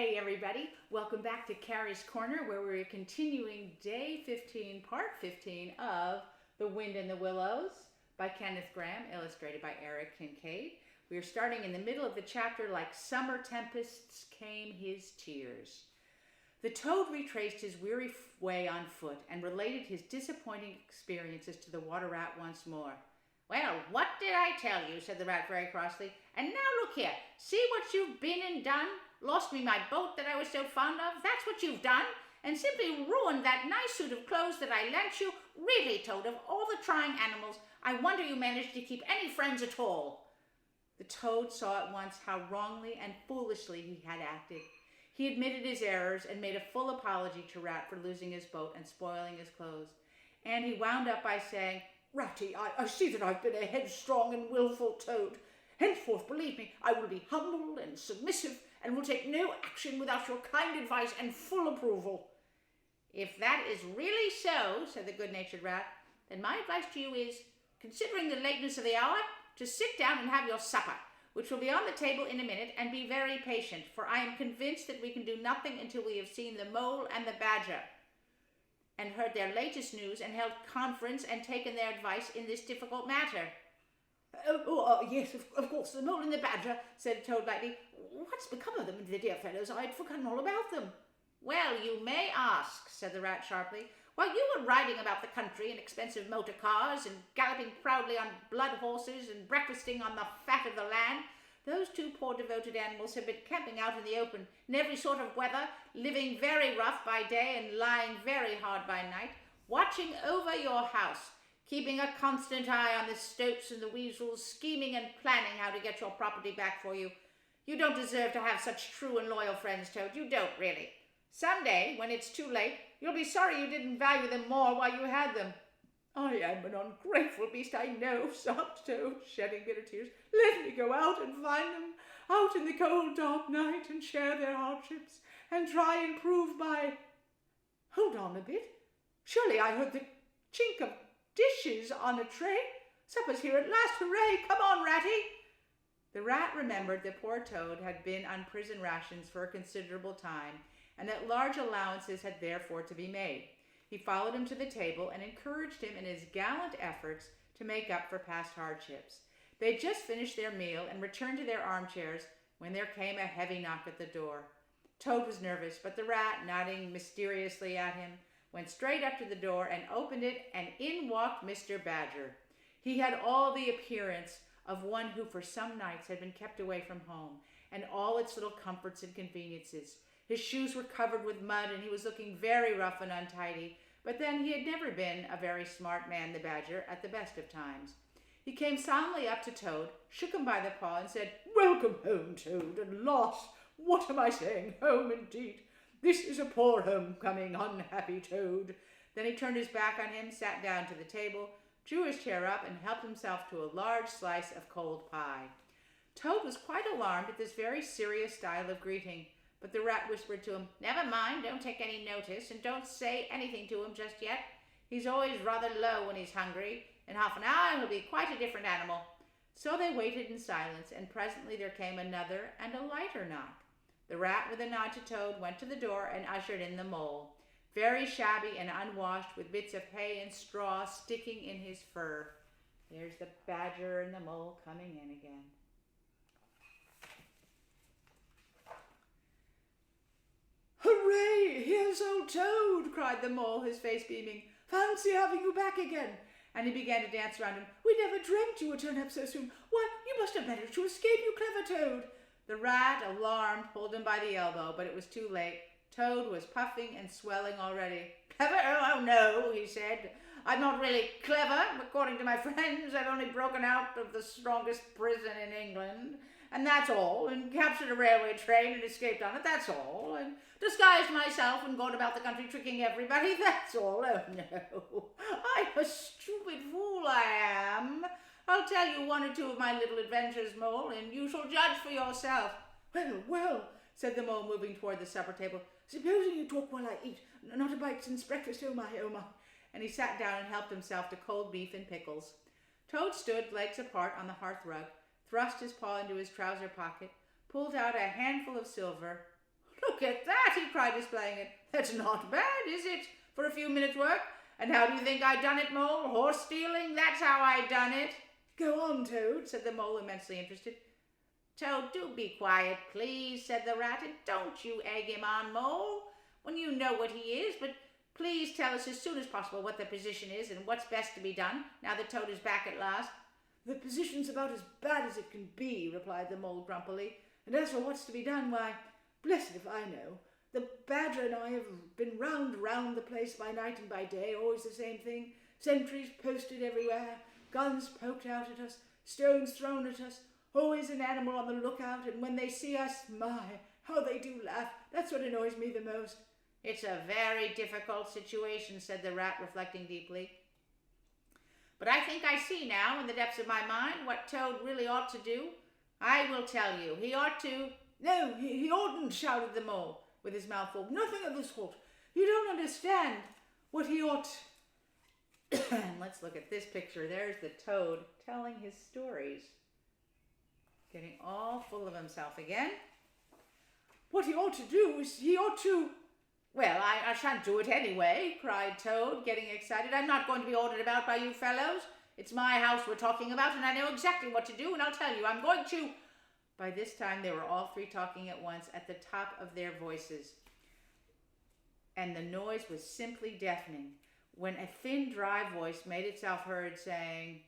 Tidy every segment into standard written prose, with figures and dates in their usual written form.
Hey everybody, welcome back to Carrie's Corner where we're continuing day 15, part 15 of The Wind and the Willows by Kenneth Grahame, illustrated by Eric Kincaid. We are starting in the middle of the chapter, Like Summer Tempests Came His Tears. The toad retraced his weary way on foot and related his disappointing experiences to the water rat once more. Well, what did I tell you, said the rat very crossly. And now look here, see what you've been and done? Lost me my boat that I was so fond of, that's what you've done, and simply ruined that nice suit of clothes that I lent you. Really, Toad, of all the trying animals, I wonder you managed to keep any friends at all. The toad saw at once how wrongly and foolishly he had acted. He admitted his errors and made a full apology to Rat for losing his boat and spoiling his clothes. And he wound up by saying, Ratty, I see that I've been a headstrong and willful toad. Henceforth, believe me, I will be humble and submissive and will take no action without your kind advice and full approval. If that is really so, said the good-natured rat, then my advice to you is, considering the lateness of the hour, to sit down and have your supper, which will be on the table in a minute, and be very patient, for I am convinced that we can do nothing until we have seen the mole and the badger, and heard their latest news, and held conference, and taken their advice in this difficult matter. Yes, of course, the mole and the badger, said Toad lightly. What's become of them, the dear fellows? I'd forgotten all about them. Well, you may ask, said the rat sharply. While you were riding about the country in expensive motor cars and galloping proudly on blood horses and breakfasting on the fat of the land, those two poor devoted animals have been camping out in the open in every sort of weather, living very rough by day and lying very hard by night, watching over your house, keeping a constant eye on the stoats and the weasels, scheming and planning how to get your property back for you. You don't deserve to have such true and loyal friends, Toad. You don't, really. Some day, when it's too late, you'll be sorry you didn't value them more while you had them. I am an ungrateful beast, I know, sobbed Toad, shedding bitter tears. Let me go out and find them, out in the cold, dark night, and share their hardships, and try and prove my... Hold on a bit. Surely I heard the chink of dishes on a tray. Supper's here at last, hooray! Come on, Ratty! The rat remembered that poor Toad had been on prison rations for a considerable time, and that large allowances had therefore to be made. He followed him to the table and encouraged him in his gallant efforts to make up for past hardships. They had just finished their meal and returned to their armchairs when there came a heavy knock at the door. Toad was nervous, but the rat, nodding mysteriously at him, went straight up to the door and opened it, and in walked Mr. Badger. He had all the appearance of one who for some nights had been kept away from home, and all its little comforts and conveniences. His shoes were covered with mud, and he was looking very rough and untidy, but then he had never been a very smart man, the badger, at the best of times. He came solemnly up to Toad, shook him by the paw, and said, Welcome home, Toad, at last. What am I saying? Home, indeed. This is a poor homecoming, unhappy Toad. Then he turned his back on him, sat down to the table, drew his chair up, and helped himself to a large slice of cold pie. Toad was quite alarmed at this very serious style of greeting, but the rat whispered to him, Never mind, don't take any notice, and don't say anything to him just yet. He's always rather low when he's hungry. In half an hour he'll be quite a different animal. So they waited in silence, and presently there came another and a lighter knock. The rat, with a nod to Toad, went to the door and ushered in the mole, very shabby and unwashed, with bits of hay and straw sticking in his fur. There's the badger and the mole coming in again. Hooray! Here's old Toad, cried the mole, his face beaming. Fancy having you back again. And he began to dance round him. We never dreamt you would turn up so soon. Why, you must have managed to escape, you clever Toad. The rat, alarmed, pulled him by the elbow, but it was too late. Toad was puffing and swelling already. Clever? Oh, no, he said. I'm not really clever. According to my friends, I've only broken out of the strongest prison in England, and that's all, and captured a railway train and escaped on it, that's all, and disguised myself and gone about the country tricking everybody, that's all. Oh, no, I'm a stupid fool, I am. I'll tell you one or two of my little adventures, Mole, and you shall judge for yourself. Well, said the Mole, moving toward the supper table. Supposing you talk while I eat, not a bite since breakfast, oh my. And he sat down and helped himself to cold beef and pickles. Toad stood, legs apart, on the hearth rug, thrust his paw into his trouser pocket, pulled out a handful of silver. Look at that, he cried, displaying it. That's not bad, is it, for a few minutes' work? And how do you think I done it, Mole? Horse stealing? That's how I done it. Go on, Toad, said the Mole, immensely interested. Toad, do be quiet, please, said the Rat, and don't you egg him on, Mole, when you know what he is, but please tell us as soon as possible what the position is and what's best to be done, now that Toad is back at last. The position's about as bad as it can be, replied the Mole grumpily, and as for what's to be done, why, blessed if I know. The Badger and I have been round the place by night and by day, always the same thing. Sentries posted everywhere, guns poked out at us, stones thrown at us, always an animal on the lookout, and when they see us, my, how they do laugh. That's what annoys me the most. It's a very difficult situation, said the Rat, reflecting deeply. But I think I see now, in the depths of my mind, what Toad really ought to do. I will tell you. He ought to... No, he oughtn't, shouted the Mole, with his mouth full. Nothing of the sort. You don't understand what he ought... Let's look at this picture. There's the Toad telling his stories. Getting all full of himself again. What he ought to do is he ought to... Well, I shan't do it anyway, cried Toad, getting excited. I'm not going to be ordered about by you fellows. It's my house we're talking about, and I know exactly what to do, and I'll tell you, I'm going to... By this time, they were all three talking at once at the top of their voices, and the noise was simply deafening, when a thin, dry voice made itself heard, saying,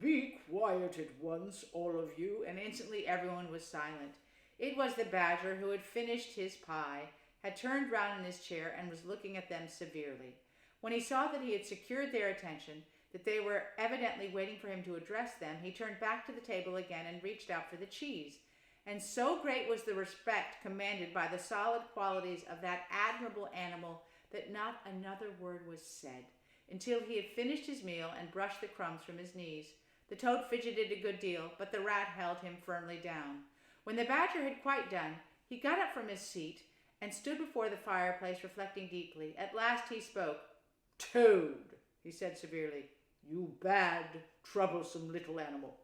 Be quiet at once, all of you, and instantly everyone was silent. It was the Badger, who had finished his pie, had turned round in his chair and was looking at them severely. When he saw that he had secured their attention, that they were evidently waiting for him to address them, he turned back to the table again and reached out for the cheese. And so great was the respect commanded by the solid qualities of that admirable animal that not another word was said, until he had finished his meal and brushed the crumbs from his knees. The Toad fidgeted a good deal, but the Rat held him firmly down. When the Badger had quite done, he got up from his seat and stood before the fireplace, reflecting deeply. At last he spoke. Toad, he said severely, you bad, troublesome little animal.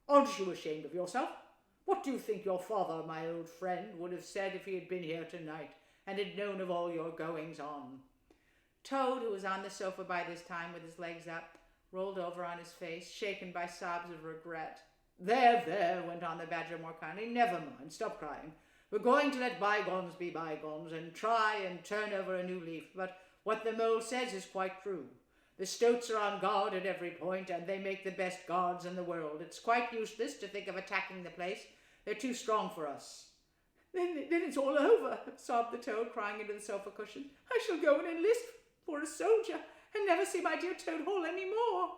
Aren't you ashamed of yourself? What do you think your father, my old friend, would have said if he had been here tonight and had known of all your goings-on? Toad, who was on the sofa by this time with his legs up, rolled over on his face, shaken by sobs of regret. There, went on the Badger more kindly. Never mind, stop crying. We're going to let bygones be bygones and try and turn over a new leaf, but what the Mole says is quite true. The Stoats are on guard at every point, and they make the best guards in the world. It's quite useless to think of attacking the place. They're too strong for us. Then it's all over, sobbed the Toad, crying into the sofa cushion. I shall go and enlist for a soldier and never see my dear Toad Hall any more.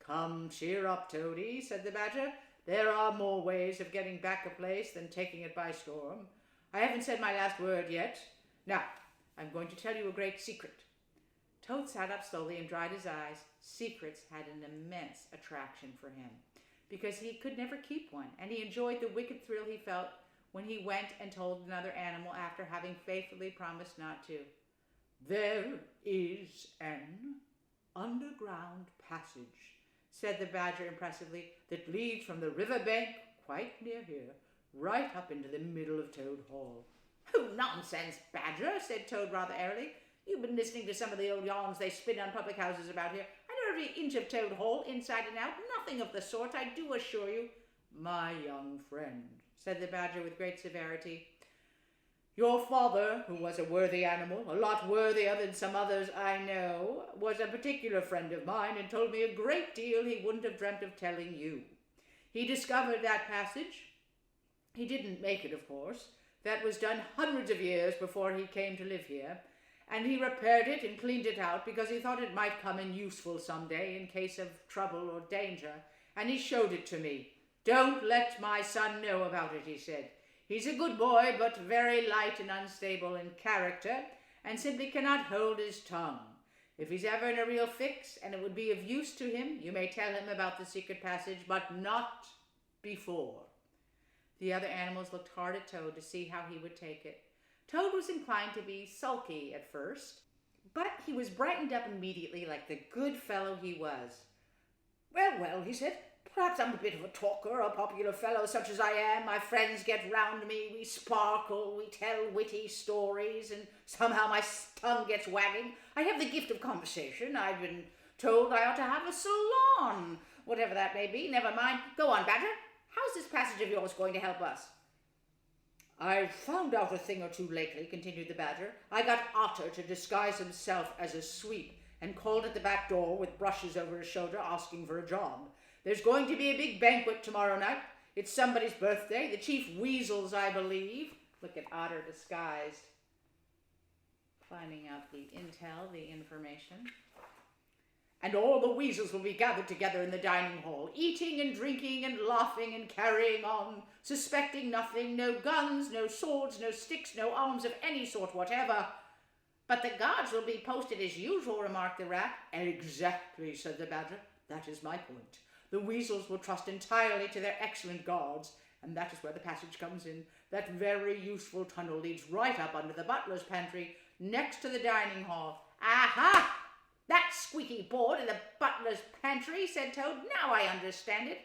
Come, cheer up, Toady, said the Badger. There are more ways of getting back a place than taking it by storm. I haven't said my last word yet. Now, I'm going to tell you a great secret. Toad sat up slowly and dried his eyes. Secrets had an immense attraction for him, because he could never keep one, and he enjoyed the wicked thrill he felt when he went and told another animal after having faithfully promised not to. There is an underground passage, said the Badger impressively, that leads from the river bank, quite near here, right up into the middle of Toad Hall. Oh, nonsense, Badger, said Toad rather airily. You've been listening to some of the old yarns they spin on public houses about here. I know every inch of Toad Hall, inside and out. Nothing of the sort, I do assure you. My young friend, said the Badger with great severity, your father, who was a worthy animal, a lot worthier than some others I know, was a particular friend of mine and told me a great deal he wouldn't have dreamt of telling you. He discovered that passage. He didn't make it, of course. That was done hundreds of years before he came to live here, and he repaired it and cleaned it out because he thought it might come in useful some day in case of trouble or danger, and he showed it to me. Don't let my son know about it, he said. He's a good boy, but very light and unstable in character, and simply cannot hold his tongue. If he's ever in a real fix, and it would be of use to him, you may tell him about the secret passage, but not before. The other animals looked hard at Toad to see how he would take it. Toad was inclined to be sulky at first, but he was brightened up immediately like the good fellow he was. Well, he said, Perhaps I'm a bit of a talker, a popular fellow such as I am. My friends get round me, we sparkle, we tell witty stories, and somehow my tongue gets wagging. I have the gift of conversation. I've been told I ought to have a salon, whatever that may be. Never mind. Go on, Badger. How's this passage of yours going to help us? I've found out a thing or two lately, continued the Badger. I got Otter to disguise himself as a sweep and called at the back door with brushes over his shoulder asking for a job. There's going to be a big banquet tomorrow night. It's somebody's birthday, the Chief Weasel's, I believe. Look at Otter disguised. Finding out the intel, the information. And all the weasels will be gathered together in the dining hall, eating and drinking and laughing and carrying on, suspecting nothing, no guns, no swords, no sticks, no arms of any sort whatever. But the guards will be posted as usual, remarked the Rat. Exactly, said the Badger. That is my point. The weasels will trust entirely to their excellent guards, and that is where the passage comes in. That very useful tunnel leads right up under the butler's pantry, next to the dining hall. Aha! That squeaky board in the butler's pantry, said Toad. Now I understand it.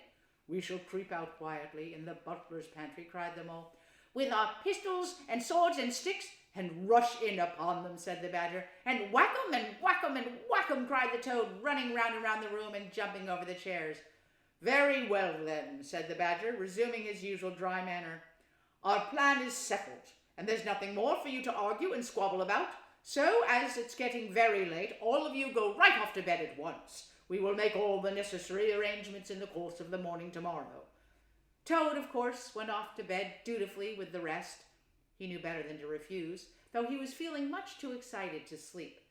We shall creep out quietly in the butler's pantry, cried them all, with our pistols and swords and sticks, and rush in upon them, said the Badger. And whack 'em and whack 'em and whack 'em, cried the Toad, running round and round the room and jumping over the chairs. Very well, then, said the Badger, resuming his usual dry manner. Our plan is settled, and there's nothing more for you to argue and squabble about. So, as it's getting very late, all of you go right off to bed at once. We will make all the necessary arrangements in the course of the morning tomorrow. Toad, of course, went off to bed dutifully with the rest. He knew better than to refuse, though he was feeling much too excited to sleep.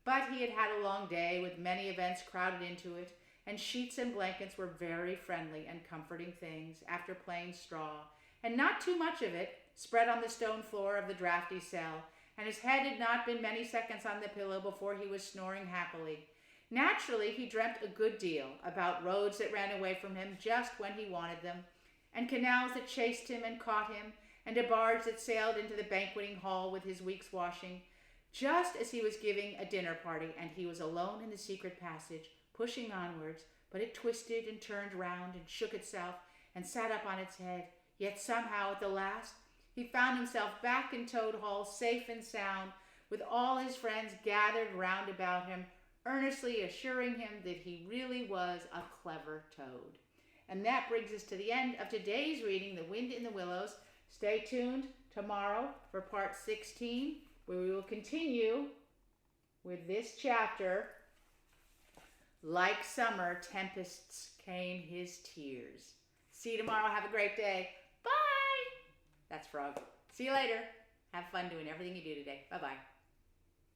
But he had had a long day with many events crowded into it, and sheets and blankets were very friendly and comforting things after plain straw, and not too much of it spread on the stone floor of the draughty cell, and his head had not been many seconds on the pillow before he was snoring happily. Naturally, he dreamt a good deal about roads that ran away from him just when he wanted them, and canals that chased him and caught him, and a barge that sailed into the banqueting hall with his week's washing, just as he was giving a dinner party, and he was alone in the secret passage, pushing onwards, but it twisted and turned round and shook itself and sat up on its head. Yet somehow, at the last, he found himself back in Toad Hall, safe and sound, with all his friends gathered round about him, earnestly assuring him that he really was a clever toad. And that brings us to the end of today's reading, The Wind in the Willows. Stay tuned tomorrow for part 16, where we will continue with this chapter. Like summer, tempests came his tears. See you tomorrow. Have a great day. Bye. That's Frog. See you later. Have fun doing everything you do today. Bye-bye.